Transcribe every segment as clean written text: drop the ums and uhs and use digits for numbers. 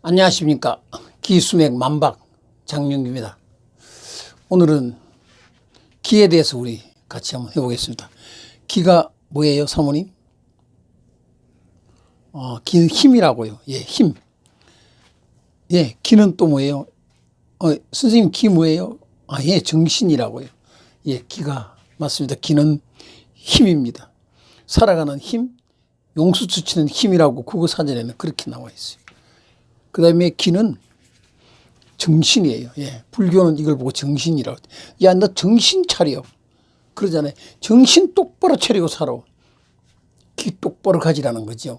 안녕하십니까. 기수맥 만박 장명규입니다. 오늘은 기에 대해서 우리 같이 한번 해보겠습니다. 기가 뭐예요, 사모님? 기는 힘이라고요. 예, 힘. 예, 기는 또 뭐예요? 선생님, 기 뭐예요? 예, 정신이라고요. 예, 기가 맞습니다. 기는 힘입니다. 살아가는 힘, 용수추치는 힘이라고 국어사전에는 그렇게 나와 있어요. 그 다음에 기는 정신이에요. 예, 불교는 이걸 보고 정신이라고. 야, 너 정신 차려. 그러잖아요. 정신 똑바로 차리고 살아. 기 똑바로 가지라는 거죠.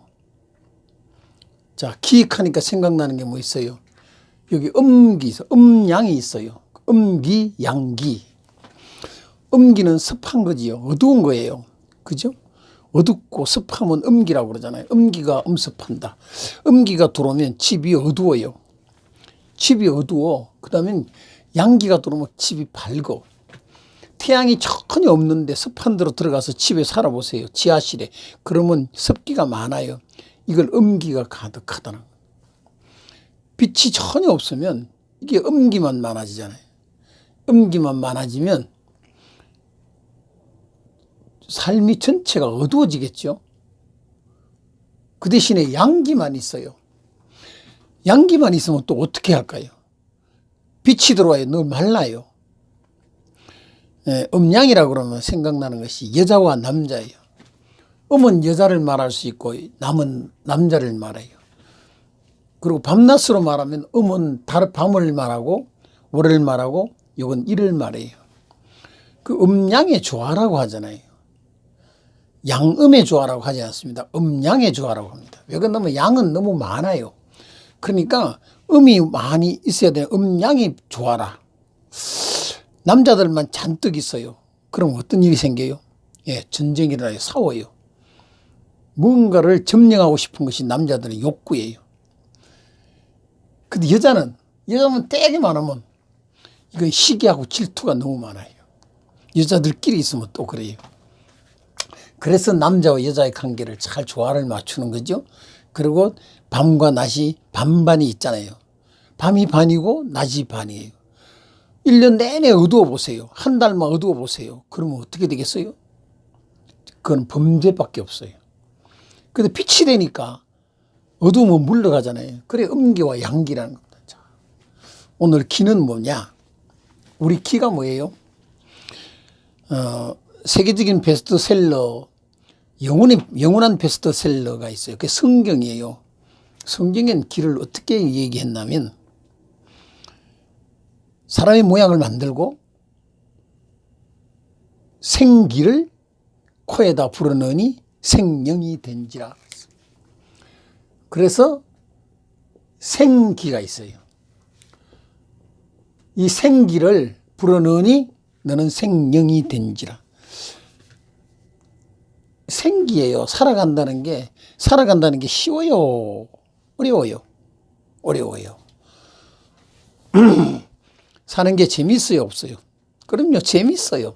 자, 기익하니까 생각나는 게 뭐 있어요? 여기 음기 있어. 음양이 있어요. 음기, 양기. 음기는 습한 거지요. 어두운 거예요. 그죠? 어둡고 습하면 음기라고 그러잖아요. 음기가 음습한다. 음기가 들어오면 집이 어두워요. 집이 어두워. 그 다음에 양기가 들어오면 집이 밝어. 태양이 전혀 없는데 습한 데로 들어가서 집에 살아보세요. 지하실에. 그러면 습기가 많아요. 이걸 음기가 가득하다는 거예요. 빛이 전혀 없으면 이게 음기만 많아지잖아요. 음기만 많아지면 삶이 전체가 어두워지겠죠. 그 대신에 양기만 있어요. 양기만 있으면 또 어떻게 할까요? 빛이 들어와요. 늘 말라요. 예, 음양이라고 그러면 생각나는 것이 여자와 남자예요. 음은 여자를 말할 수 있고 남은 남자를 말해요. 그리고 밤낮으로 말하면 음은 밤을 말하고 월을 말하고 이건 일을 말해요. 그 음양의 조화라고 하잖아요. 양음의 조화라고 하지 않습니다. 음양의 조화라고 합니다. 왜 그러냐면 양은 너무 많아요. 그러니까 음이 많이 있어야 되는 음양이 조화라. 남자들만 잔뜩 있어요. 그럼 어떤 일이 생겨요? 예, 전쟁이 일어나요. 싸워요. 뭔가를 점령하고 싶은 것이 남자들의 욕구예요. 근데 여자는 되게 많으면 이건 시기하고 질투가 너무 많아요. 여자들끼리 있으면 또 그래요. 그래서 남자와 여자의 관계를 잘 조화를 맞추는 거죠. 그리고 밤과 낮이 반반이 있잖아요. 밤이 반이고 낮이 반이에요. 1년 내내 어두워 보세요. 한 달만 어두워 보세요. 그러면 어떻게 되겠어요? 그건 범죄밖에 없어요. 근데 빛이 되니까 어두우면 물러가잖아요. 그래 음기와 양기라는 겁니다. 자, 오늘 기는 뭐냐? 우리 기가 뭐예요? 세계적인 베스트셀러, 영원한 베스트셀러가 있어요. 그게 성경이에요. 성경엔 기를 어떻게 얘기했냐면 사람의 모양을 만들고 생기를 코에다 불어넣으니 생명이 된지라. 그래서 생기가 있어요. 이 생기를 불어넣으니 너는 생명이 된지라. 생기예요. 살아간다는 게 쉬워요? 어려워요? 어려워요. 사는 게 재밌어요? 없어요? 그럼요, 재밌어요.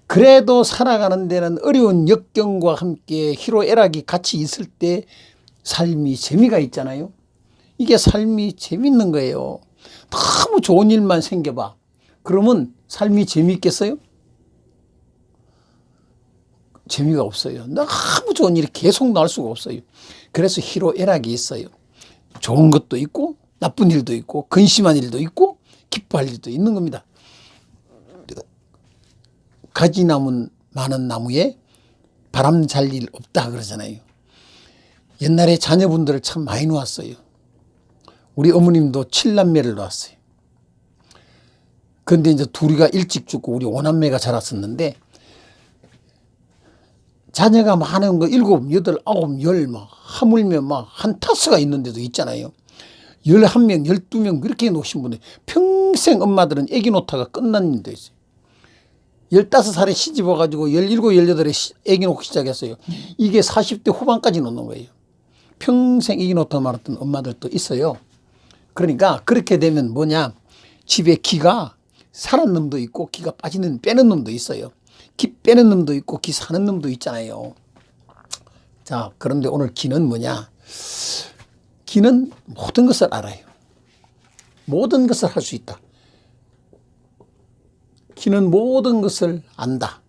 그래도 살아가는 데는 어려운 역경과 함께 희로애락이 같이 있을 때 삶이 재미가 있잖아요. 이게 삶이 재밌는 거예요. 너무 좋은 일만 생겨봐. 그러면 삶이 재미있겠어요? 재미가 없어요. 너무 좋은 일이 계속 나올 수가 없어요. 그래서 희로애락이 있어요. 좋은 것도 있고 나쁜 일도 있고 근심한 일도 있고 기뻐할 일도 있는 겁니다. 가지 남은 많은 나무에 바람 잘 일 없다 그러잖아요. 옛날에 자녀분들을 참 많이 놓았어요. 우리 어머님도 7남매를 놓았어요. 그런데 이제 둘이가 일찍 죽고 우리 5남매가 자랐었는데 자녀가 많은 거 7, 8, 9, 10 막 하물며 막 한 타스가 있는 데도 있잖아요. 11명, 12명 그렇게 놓으신 분들 평생 엄마들은 애기 놓다가 끝난 데 있어요. 15살에 시집 와가지고 17, 18에 애기 놓고 시작했어요. 이게 40대 후반까지 놓는 거예요. 평생 애기 놓다 말았던 엄마들도 있어요. 그러니까 그렇게 되면 뭐냐, 집에 기가 사는 놈도 있고 기가 빼는 놈도 있어요. 기 빼는 놈도 있고 기 사는 놈도 있잖아요. 자, 그런데 오늘 기는 뭐냐, 기는 모든 것을 알아요. 모든 것을 할 수 있다. 기는 모든 것을 안다.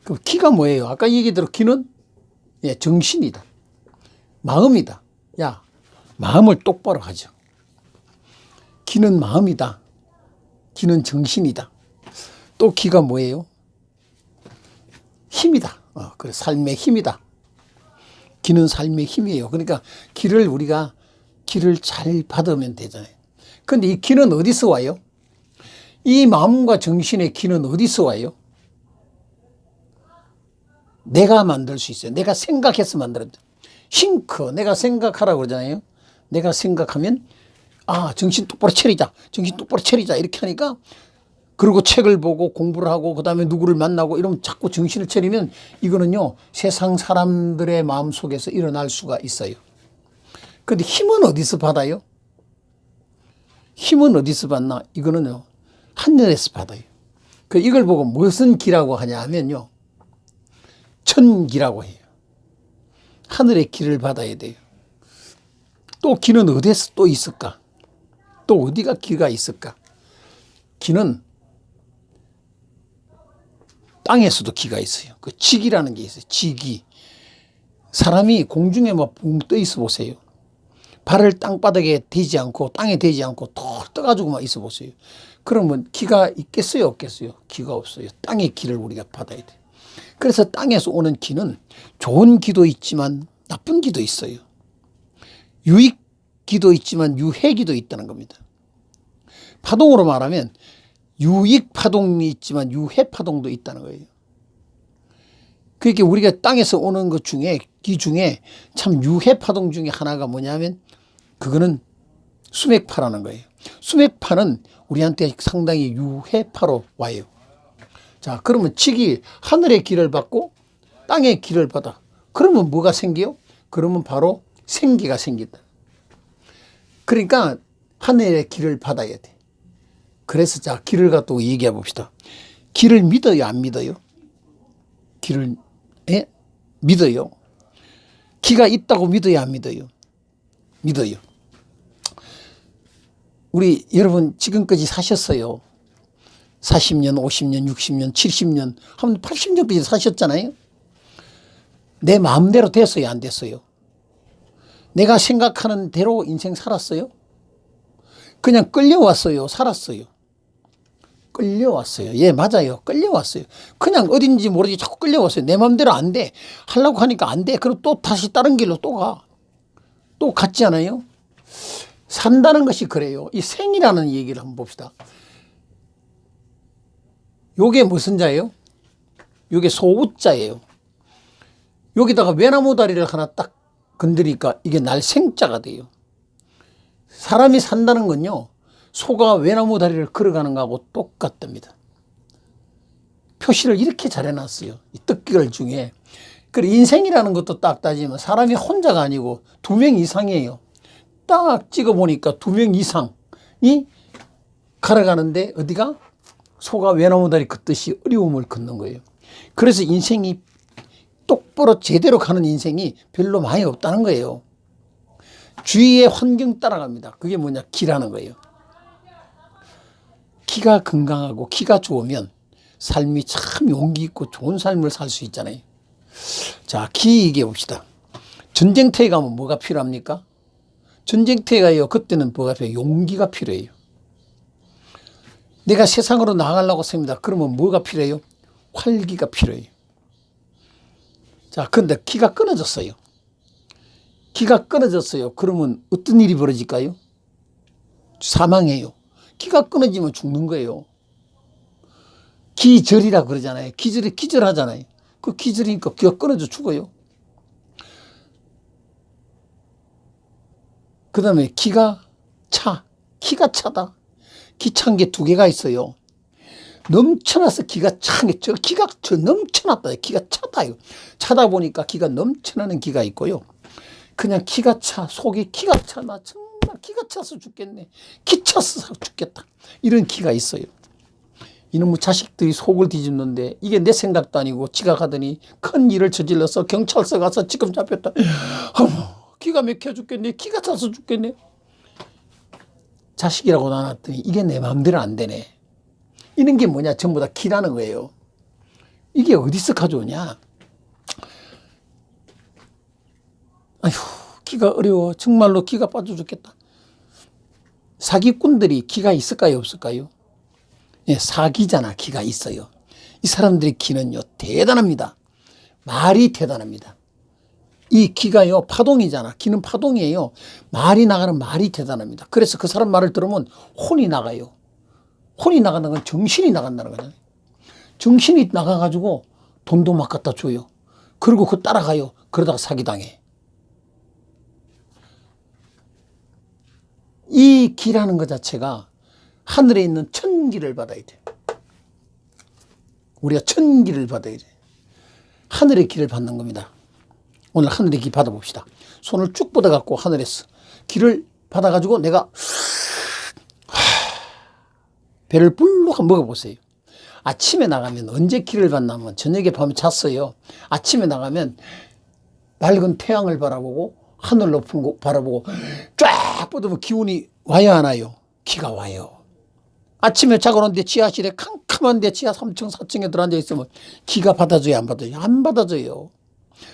그럼 기가 뭐예요? 아까 얘기대로 기는 정신이다. 마음이다. 야, 마음을 똑바로 하죠. 기는 마음이다. 기는 정신이다. 또 기가 뭐예요? 힘이다. 그래, 삶의 힘이다. 기는 삶의 힘이에요. 그러니까 우리가 기를 잘 받으면 되잖아요. 그런데 이 기는 어디서 와요? 이 마음과 정신의 기는 어디서 와요? 내가 만들 수 있어요. 내가 생각해서 만들어요. 싱크, 내가 생각하라고 그러잖아요. 내가 생각하면 정신 똑바로 차리자. 정신 똑바로 차리자. 이렇게 하니까 그리고 책을 보고 공부를 하고 그다음에 누구를 만나고 이러면 자꾸 정신을 차리면 이거는요. 세상 사람들의 마음속에서 일어날 수가 있어요. 그런데 힘은 어디서 받아요? 힘은 어디서 받나? 이거는요. 하늘에서 받아요. 이걸 보고 무슨 기라고 하냐 하면요. 천기라고 해요. 하늘의 기를 받아야 돼요. 또 기는 어디서 또 있을까? 또 어디가 기가 있을까? 기는 땅에서도 기가 있어요. 그 직이라는 게 있어요. 직이. 사람이 공중에 막 붕 떠 있어 보세요. 발을 땅바닥에 대지 않고 땅에 대지 않고 더 떠가지고 막 있어 보세요. 그러면 기가 있겠어요? 없겠어요? 기가 없어요. 땅의 기를 우리가 받아야 돼요. 그래서 땅에서 오는 기는 좋은 기도 있지만 나쁜 기도 있어요. 유익 기도 있지만 유해 기도 있다는 겁니다. 파동으로 말하면 유익 파동이 있지만 유해 파동도 있다는 거예요. 그러니까 우리가 땅에서 오는 것 중에 기 중에 참 유해 파동 중에 하나가 뭐냐면 그거는 수맥파라는 거예요. 수맥파는 우리한테 상당히 유해파로 와요. 자, 그러면 직이 하늘의 기를 받고 땅의 기를 받아. 그러면 뭐가 생겨요? 그러면 바로 생기가 생긴다. 그러니까 하늘의 기를 받아야 돼. 그래서 자, 기를 갖고 얘기해 봅시다. 기를 믿어요, 안 믿어요? 기를 믿어요. 기가 있다고 믿어요, 안 믿어요? 믿어요. 우리 여러분 지금까지 사셨어요. 40년, 50년, 60년, 70년, 한 80년까지 사셨잖아요. 내 마음대로 됐어요, 안 됐어요? 내가 생각하는 대로 인생 살았어요? 그냥 끌려왔어요, 살았어요? 끌려왔어요. 예, 맞아요. 끌려왔어요. 그냥 어딘지 모르게 자꾸 끌려왔어요. 내 마음대로 안 돼. 하려고 하니까 안 돼. 그럼 또 다시 다른 길로 또 가. 또 갔지 않아요? 산다는 것이 그래요. 이 생이라는 얘기를 한번 봅시다. 요게 무슨 자예요? 요게 소우자예요. 여기다가 외나무 다리를 하나 딱 건드리니까 이게 날생자가 돼요. 사람이 산다는 건요. 소가 외나무 다리를 걸어가는 거하고 똑같답니다. 표시를 이렇게 잘 해놨어요. 이 뜻글 중에. 그리고 인생이라는 것도 딱 따지면 사람이 혼자가 아니고 2명 이상이에요. 딱 찍어보니까 2명 이상이 걸어가는데 어디가? 소가 외나무 다리 걷듯이 어려움을 걷는 거예요. 그래서 인생이 똑바로 제대로 가는 인생이 별로 많이 없다는 거예요. 주위의 환경 따라갑니다. 그게 뭐냐? 기라는 거예요. 기가 건강하고 기가 좋으면 삶이 참 용기 있고 좋은 삶을 살 수 있잖아요. 자, 기 얘기해 봅시다. 전쟁터에 가면 뭐가 필요합니까? 전쟁터에 가요. 그때는 뭐가 필요해요? 용기가 필요해요. 내가 세상으로 나가려고 합니다. 그러면 뭐가 필요해요? 활기가 필요해요. 자, 그런데 기가 끊어졌어요. 기가 끊어졌어요. 그러면 어떤 일이 벌어질까요? 사망해요. 기가 끊어지면 죽는 거예요. 기절이라 그러잖아요. 기절하잖아요. 그 기절이니까 기가 끊어져 죽어요. 그 다음에 기가 차다. 기찬 게 2개가 있어요. 넘쳐나서 기가 찬 게, 기가 넘쳐났다. 기가 차다. 차다 보니까 기가 넘쳐나는 기가 있고요. 그냥 기가 차, 속이 기가 차. 나 정말 기가 차서 죽겠네. 기차서 죽겠다. 이런 기가 있어요. 이놈의 자식들이 속을 뒤집는데 이게 내 생각도 아니고 지가 가더니 큰 일을 저질러서 경찰서 가서 지금 잡혔다. 어머, 기가 막혀 죽겠네. 기가 차서 죽겠네. 자식이라고 나눴더니 이게 내 마음대로 안 되네. 이런 게 뭐냐? 전부 다 기라는 거예요. 이게 어디서 가져오냐? 아휴, 기가 어려워. 정말로 기가 빠져 죽겠다. 사기꾼들이 기가 있을까요? 없을까요? 예, 사기잖아. 기가 있어요. 이 사람들의 기는요, 대단합니다. 말이 대단합니다. 이 기가요, 파동이잖아. 기는 파동이에요. 말이 나가는 말이 대단합니다. 그래서 그 사람 말을 들으면 혼이 나가요. 혼이 나간다는 건 정신이 나간다는 거잖아요. 정신이 나가가지고 돈도 막 갖다 줘요. 그리고 그거 따라가요. 그러다가 사기당해. 이 기라는 것 자체가 하늘에 있는 천기를 받아야 돼. 우리가 천기를 받아야 돼. 하늘의 기를 받는 겁니다. 오늘 하늘의 기 받아봅시다. 손을 쭉 뻗어갖고 하늘에서 기를 받아가지고 내가 배를 불룩 먹어보세요. 아침에 나가면 언제 기를 받냐면 저녁에 밤에 잤어요. 아침에 나가면 맑은 태양을 바라보고 하늘 높은 곳 바라보고 쫙 뻗으면 기운이 와야 하나요? 기가 와요. 아침에 자고 오는데 지하실에 캄캄한데 지하 3층 4층에 들어앉아 있으면 기가 받아줘야 안 받아줘요? 안 받아줘요.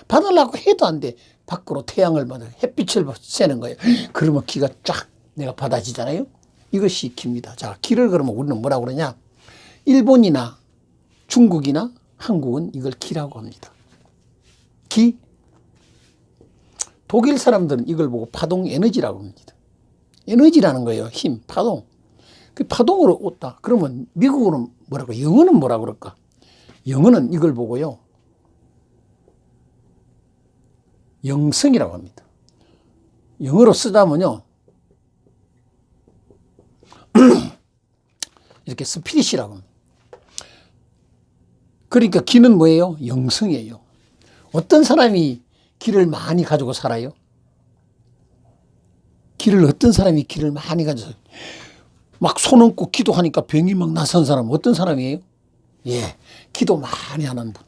받으려고 해도 안 돼. 밖으로 태양을 받아 햇빛을 쐬는 거예요. 그러면 기가 쫙 내가 받아지잖아요. 이것이 기입니다. 자, 기를 그러면 우리는 뭐라고 그러냐? 일본이나 중국이나 한국은 이걸 기라고 합니다. 기. 독일 사람들은 이걸 보고 파동 에너지라고 합니다. 에너지라는 거예요. 힘, 파동. 그 파동으로 왔다. 그러면 미국어는 뭐라고, 영어는 뭐라고 그럴까? 영어는 이걸 보고요, 영성이라고 합니다. 영어로 쓰자면요, 이렇게 스피릿이라고 합니다. 그러니까 기는 뭐예요? 영성이에요. 어떤 사람이 기를 많이 가지고 살아요? 어떤 사람이 기를 많이 가지고 막 손 얹고 기도하니까 병이 막 나선 사람 어떤 사람이에요? 예, 기도 많이 하는 분.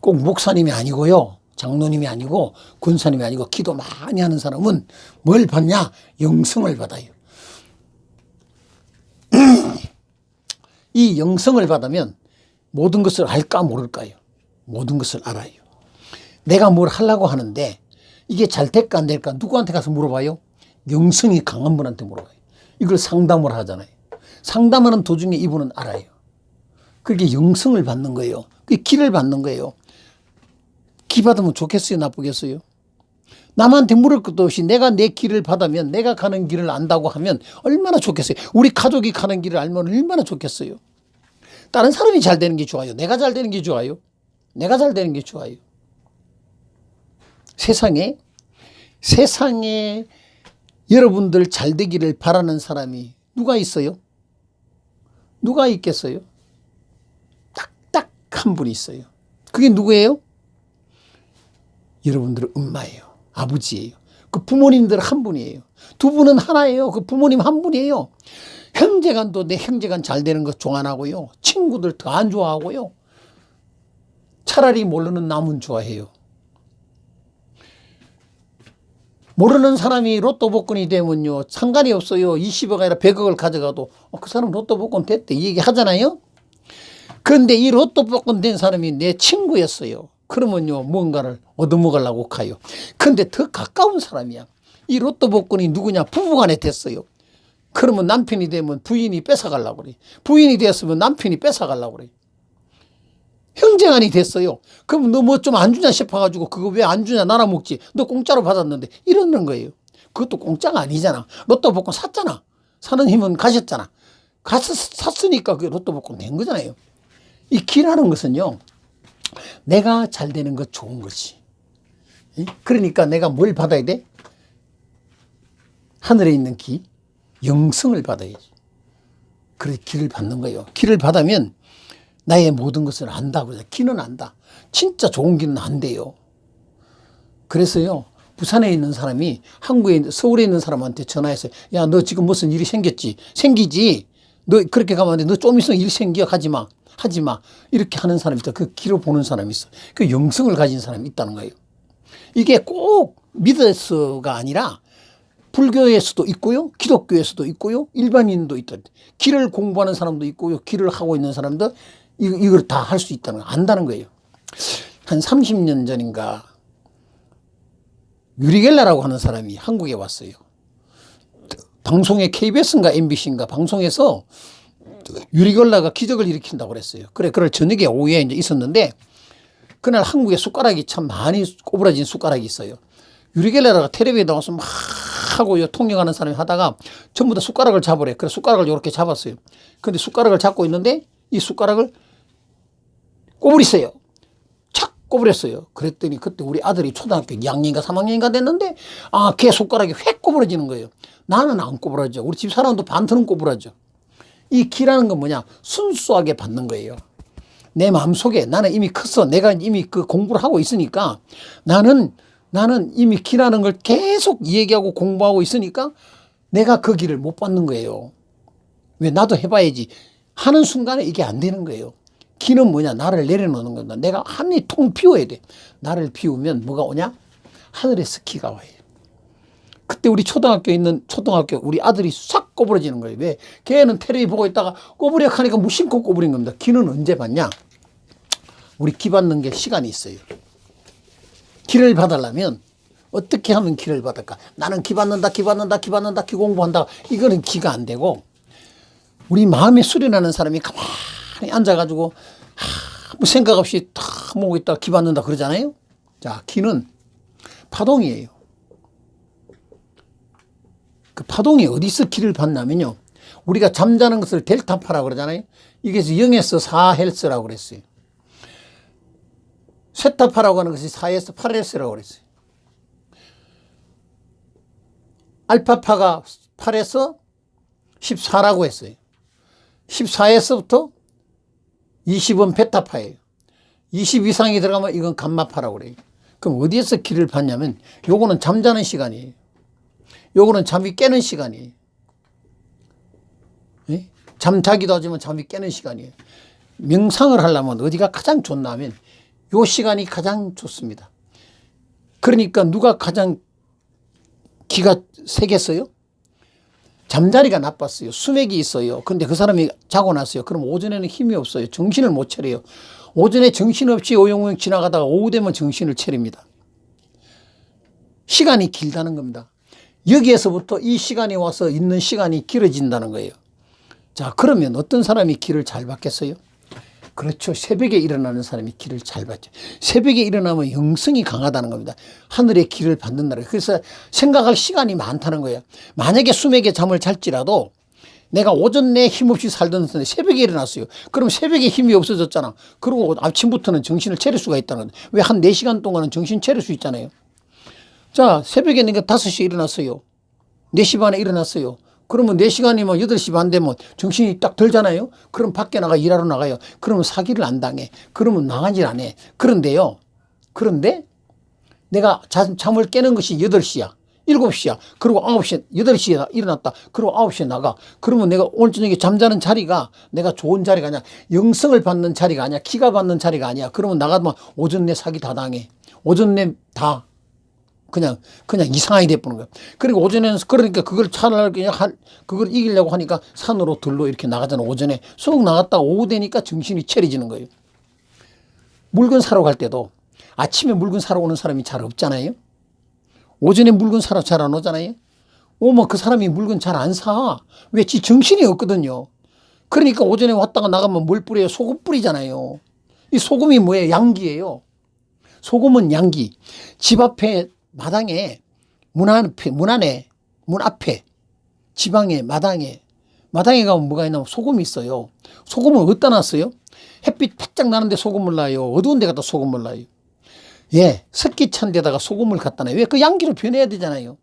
꼭 목사님이 아니고요, 장로님이 아니고 권사님이 아니고 기도 많이 하는 사람은 뭘 받냐? 영성을 받아요. 이 영성을 받으면 모든 것을 알까 모를까요? 모든 것을 알아요. 내가 뭘 하려고 하는데 이게 잘 될까 안 될까 누구한테 가서 물어봐요? 영성이 강한 분한테 물어봐요. 이걸 상담을 하잖아요. 상담하는 도중에 이분은 알아요. 그게 영성을 받는 거예요. 그게 기를 받는 거예요. 기 받으면 좋겠어요? 나쁘겠어요? 남한테 물을 것도 없이 내가 내 길을 받으면, 내가 가는 길을 안다고 하면 얼마나 좋겠어요? 우리 가족이 가는 길을 알면 얼마나 좋겠어요? 다른 사람이 잘 되는 게 좋아요? 내가 잘 되는 게 좋아요? 내가 잘 되는 게 좋아요. 세상에 여러분들 잘 되기를 바라는 사람이 누가 있어요? 누가 있겠어요? 딱 한 분이 있어요. 그게 누구예요? 여러분들의 엄마예요. 아버지예요. 그 부모님들 한 분이에요. 두 분은 하나예요. 그 부모님 한 분이에요. 형제간도 내 형제간 잘 되는 거 좋아 안 하고요. 친구들 더 안 좋아하고요. 차라리 모르는 남은 좋아해요. 모르는 사람이 로또 복권이 되면요, 상관이 없어요. 20억 아니라 100억을 가져가도 그 사람 로또 복권 됐대 이 얘기 하잖아요. 그런데 이 로또 복권 된 사람이 내 친구였어요. 그러면요, 뭔가를 얻어먹으려고 가요. 그런데 더 가까운 사람이야. 이 로또 복권이 누구냐? 부부간에 됐어요. 그러면 남편이 되면 부인이 뺏어가려고 그래. 부인이 됐으면 남편이 뺏어가려고 그래. 형제간이 됐어요. 그럼 너 뭐 좀 안 주냐 싶어가지고 그거 왜 안 주냐 나눠 먹지. 너 공짜로 받았는데 이러는 거예요. 그것도 공짜가 아니잖아. 로또 복권 샀잖아. 사는 힘은 가셨잖아. 가서 샀으니까 그 로또 복권 낸 거잖아요. 이 기라는 것은요, 내가 잘 되는 것 좋은 거지. 그러니까 내가 뭘 받아야 돼? 하늘에 있는 기, 영성을 받아야지. 그래 기를 받는 거예요. 기를 받으면 나의 모든 것을 안다고. 기는 안다. 진짜 좋은 기는 안돼요. 그래서요, 부산에 있는 사람이 서울에 있는 사람한테 전화해서, 야, 너 지금 무슨 일이 생겼지? 생기지? 너 그렇게 가면 안 돼. 너 좀 있으면 일 생겨. 하지 마. 이렇게 하는 사람이 있다. 그 기로 보는 사람이 있어. 그 영성을 가진 사람이 있다는 거예요. 이게 꼭 믿어서가 아니라 불교에서도 있고요. 기독교에서도 있고요. 일반인도 있다. 길을 공부하는 사람도 있고요. 길을 하고 있는 사람도 이걸 다 할 수 있다는 거 안다는 거예요. 한 30년 전인가 유리겔라라고 하는 사람이 한국에 왔어요. 방송에 KBS인가 MBC인가 방송에서 유리겔라가 기적을 일으킨다고 그랬어요. 그걸 저녁에 오후에 이제 있었는데 그날 한국에 숟가락이 참 많이 꼬부라진 숟가락이 있어요. 유리겔라가 텔레비에 나와서 막 하고 통역하는 사람이 하다가 전부 다 숟가락을 잡으래. 그래서 숟가락을 이렇게 잡았어요. 근데 숟가락을 잡고 있는데 이 숟가락을 꼬부리세요. 착 꼬부렸어요. 그랬더니 그때 우리 아들이 초등학교 2학년인가 3학년인가 됐는데 걔 숟가락이 휙 꼬부러지는 거예요. 나는 안 꼬부라져. 우리 집 사람도 반트는 꼬부라져. 이 기라는 건 뭐냐? 순수하게 받는 거예요. 내 마음속에 나는 이미 컸어. 내가 이미 그 공부를 하고 있으니까 나는 이미 기라는 걸 계속 얘기하고 공부하고 있으니까 내가 그 길을 못 받는 거예요. 왜? 나도 해봐야지 하는 순간에 이게 안 되는 거예요. 기는 뭐냐? 나를 내려놓는 겁니다. 내가 하늘이 통 비워야 돼. 나를 비우면 뭐가 오냐? 하늘에서 기가 와요. 그때 우리 초등학교 우리 아들이 싹 꼬부러지는 거예요. 왜? 걔는 텔레비 보고 있다가 꼬부려 하니까 무심코 꼬부린 겁니다. 기는 언제 받냐? 우리 기 받는 게 시간이 있어요. 기를 받으려면 어떻게 하면 기를 받을까? 나는 기 받는다, 기 공부한다. 이거는 기가 안 되고 우리 마음에 수련하는 사람이 가만히 앉아가지고 아무 생각 없이 탁 모으고 있다가 기 받는다 그러잖아요. 자, 기는 파동이에요. 그 파동이 어디서 기를 받냐면요. 우리가 잠자는 것을 델타파라고 그러잖아요. 이게 0에서 4Hz라고 그랬어요. 쇠타파라고 하는 것이 4에서 8Hz라고 그랬어요. 알파파가 8에서 14라고 했어요. 14에서부터 20은 베타파예요. 20 이상이 들어가면 이건 감마파라고 그래요. 그럼 어디에서 기를 받냐면 요거는 잠자는 시간이에요. 요거는 잠이 깨는 시간이에요. 예? 잠자기도 하지만 잠이 깨는 시간이에요. 명상을 하려면 어디가 가장 좋나 하면 요 시간이 가장 좋습니다. 그러니까 누가 가장 기가 세겠어요? 잠자리가 나빴어요. 수맥이 있어요. 근데 그 사람이 자고 났어요. 그럼 오전에는 힘이 없어요. 정신을 못 차려요. 오전에 정신없이 오용오용 지나가다가 오후 되면 정신을 차립니다. 시간이 길다는 겁니다. 여기에서부터 이 시간이 와서 있는 시간이 길어진다는 거예요. 자, 그러면 어떤 사람이 기를 잘 받겠어요? 그렇죠. 새벽에 일어나는 사람이 기를 잘 받죠. 새벽에 일어나면 영성이 강하다는 겁니다. 하늘의 기를 받는다는 거예요. 그래서 생각할 시간이 많다는 거예요. 만약에 수맥에 잠을 잘지라도 내가 오전 내에 힘없이 살던 새벽에 일어났어요. 그럼 새벽에 힘이 없어졌잖아. 그리고 아침부터는 정신을 차릴 수가 있다는 거예요. 왜 한 4시간 동안은 정신 차릴 수 있잖아요. 자, 새벽에 내가 5시에 일어났어요. 4시 반에 일어났어요. 그러면 4시간이면 8시 반 되면 정신이 딱 들잖아요. 그럼 밖에 나가 일하러 나가요. 그러면 사기를 안 당해. 그러면 나가질 안 해. 그런데 내가 잠을 깨는 것이 8시야. 7시야. 그리고 9시에, 8시에 일어났다. 그리고 9시에 나가. 그러면 내가 오늘 저녁에 잠자는 자리가 내가 좋은 자리가 아니야. 영성을 받는 자리가 아니야. 기가 받는 자리가 아니야. 그러면 나가면 오전 내 사기 다 당해. 오전 내 다 그냥 이상하게 돼버는 거야. 그리고 오전에는 그러니까 그걸 그걸 이기려고 하니까 산으로 들로 이렇게 나가잖아. 오전에 쑥 나갔다가 오후 되니까 정신이 차려지는 거예요. 물건 사러 갈 때도 아침에 물건 사러 오는 사람이 잘 없잖아요. 오전에 물건 사러 잘 안 오잖아요. 오면 그 사람이 물건 잘 안 사. 왜? 지 정신이 없거든요. 그러니까 오전에 왔다가 나가면 뭘 뿌려요? 소금 뿌리잖아요. 이 소금이 뭐예요? 양기예요. 소금은 양기. 집 앞에 마당에 문 앞에 지방에 마당에 가면 뭐가 있냐면 소금이 있어요. 소금을 어디다 놨어요? 햇빛 바짝 나는데 소금을 놔요. 어두운 데 갖다 소금을 놔요. 예, 습기 찬 데다가 소금을 갖다 놔요. 왜? 그 양기를 변해야 되잖아요.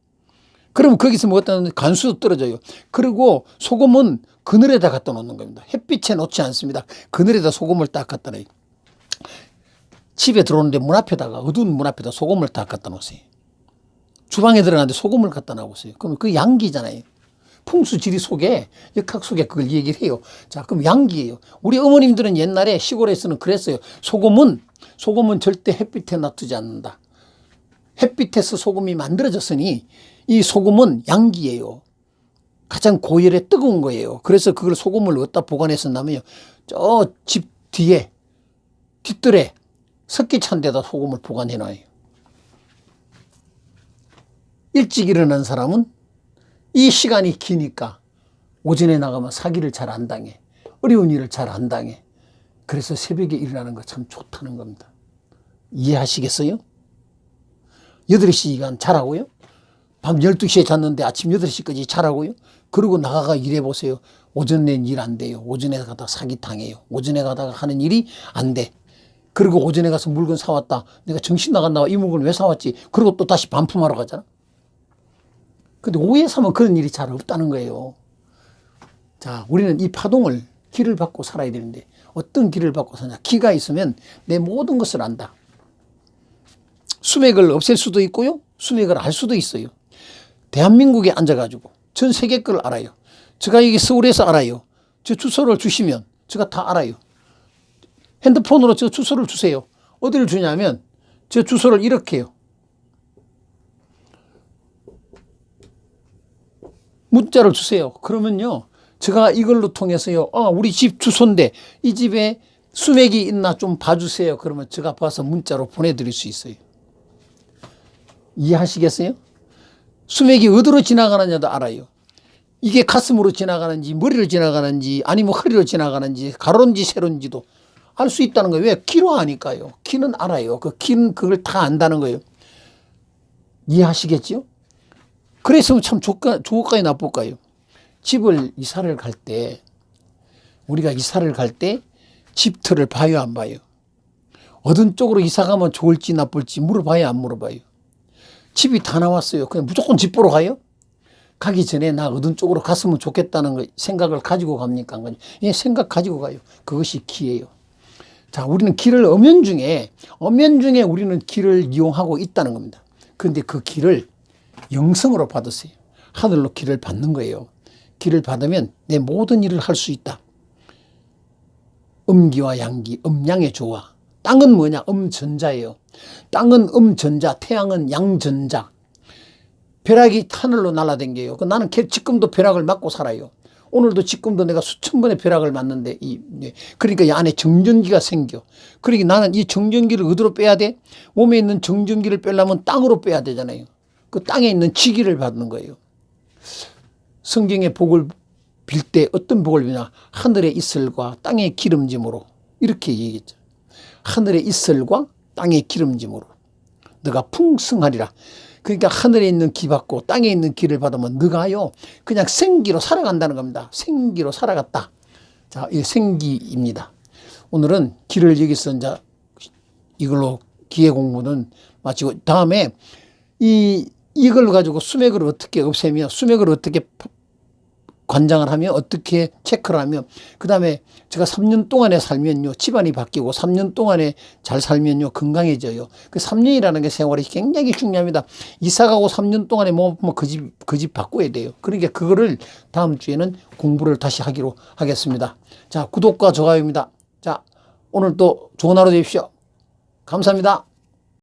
그러면 거기서 뭐 어떤 간수도 떨어져요. 그리고 소금은 그늘에다 갖다 놓는 겁니다. 햇빛에 놓지 않습니다. 그늘에다 소금을 딱 갖다 놔요. 집에 들어오는데 어두운 문 앞에다 소금을 딱 갖다 놓으세요. 주방에 들어가는데 소금을 갖다 놔보세요. 그럼 그 양기잖아요. 풍수지리 속에, 역학 속에 그걸 얘기를 해요. 자, 그럼 양기예요. 우리 어머님들은 옛날에 시골에서는 그랬어요. 소금은 절대 햇빛에 놔두지 않는다. 햇빛에서 소금이 만들어졌으니 이 소금은 양기예요. 가장 고열에 뜨거운 거예요. 그래서 그걸 소금을 어디다 보관해서 냐면요, 저 집 뒤에 뒷뜰에 석기 찬 데다 소금을 보관해 놔요. 일찍 일어난 사람은 이 시간이 기니까 오전에 나가면 사기를 잘 안 당해. 어려운 일을 잘 안 당해. 그래서 새벽에 일어나는 거 참 좋다는 겁니다. 이해하시겠어요? 8시간 자라고요? 밤 12시에 잤는데 아침 8시까지 자라고요? 그리고 나가가 일해보세요. 오전 낸 일 안 돼요. 오전에 가다가 사기 당해요. 오전에 가다가 하는 일이 안 돼. 그리고 오전에 가서 물건 사왔다. 내가 정신 나갔나 봐. 이 물건 왜 사왔지? 그리고 또 다시 반품하러 가잖아. 근데 오후에 사면 그런 일이 잘 없다는 거예요. 자, 우리는 이 파동을 기를 받고 살아야 되는데 어떤 기를 받고 사냐? 기가 있으면 내 모든 것을 안다. 수맥을 없앨 수도 있고요. 수맥을 알 수도 있어요. 대한민국에 앉아가지고 전 세계 걸 알아요. 제가 여기 서울에서 알아요. 저 주소를 주시면 제가 다 알아요. 핸드폰으로 저 주소를 주세요. 어디를 주냐면 저 주소를 이렇게 해요. 문자를 주세요. 그러면요, 제가 이걸로 통해서요, 우리 집 주소인데 이 집에 수맥이 있나 좀 봐주세요. 그러면 제가 봐서 문자로 보내드릴 수 있어요. 이해하시겠어요? 수맥이 어디로 지나가느냐도 알아요. 이게 가슴으로 지나가는지 머리로 지나가는지 아니면 허리로 지나가는지 가로인지 세로인지도 알 수 있다는 거예요. 왜? 기로 아니까요. 기는 알아요. 그 기는 그걸 다 안다는 거예요. 이해하시겠죠? 그래서 참 좋을까요, 나쁠까요? 집을 이사를 갈 때, 우리가 이사를 갈 때 집터를 봐요, 안 봐요? 어떤 쪽으로 이사 가면 좋을지 나쁠지 물어봐요, 안 물어봐요? 집이 다 나왔어요. 그냥 무조건 집 보러 가요? 가기 전에 나 어떤 쪽으로 갔으면 좋겠다는 거 생각을 가지고 갑니까? 예, 생각 가지고 가요. 그것이 기예요. 자, 우리는 길을 엄연 중에 우리는 길을 이용하고 있다는 겁니다. 그런데 그 길을 영성으로 받으세요. 하늘로 길을 받는 거예요. 길을 받으면 내 모든 일을 할 수 있다. 음기와 양기, 음양의 조화. 땅은 뭐냐? 음전자예요. 땅은 음전자, 태양은 양전자. 벼락이 하늘로 날아다녀요. 나는 지금도 벼락을 맞고 살아요. 오늘도 지금도 내가 수천 번의 벼락을 맞는데, 그러니까 이 안에 정전기가 생겨. 그러니까 나는 이 정전기를 어디로 빼야 돼? 몸에 있는 정전기를 빼려면 땅으로 빼야 되잖아요. 그 땅에 있는 지기를 받는 거예요. 성경의 복을 빌 때 어떤 복을 비나? 하늘의 이슬과 땅의 기름짐으로. 이렇게 얘기했죠. 하늘의 이슬과 땅의 기름짐으로 너가 풍성하리라. 그러니까 하늘에 있는 기 받고 땅에 있는 기를 받으면 너가요 그냥 생기로 살아간다는 겁니다. 생기로 살아갔다. 자, 이 생기입니다. 오늘은 기를 여기서 이제 이걸로 기의 공부는 마치고 다음에 이걸 가지고 수맥을 어떻게 없애며 수맥을 어떻게 관장을 하며 어떻게 체크를 하며 그 다음에 제가 3년 동안에 살면요 집안이 바뀌고 3년 동안에 잘 살면요 건강해져요. 그 3년이라는 게 세월이 굉장히 중요합니다. 이사가고 3년 동안에 그 집 바꿔야 돼요. 그러니까 그거를 다음 주에는 공부를 다시 하기로 하겠습니다. 자, 구독과 좋아요입니다. 자, 오늘 또 좋은 하루 되십시오. 감사합니다.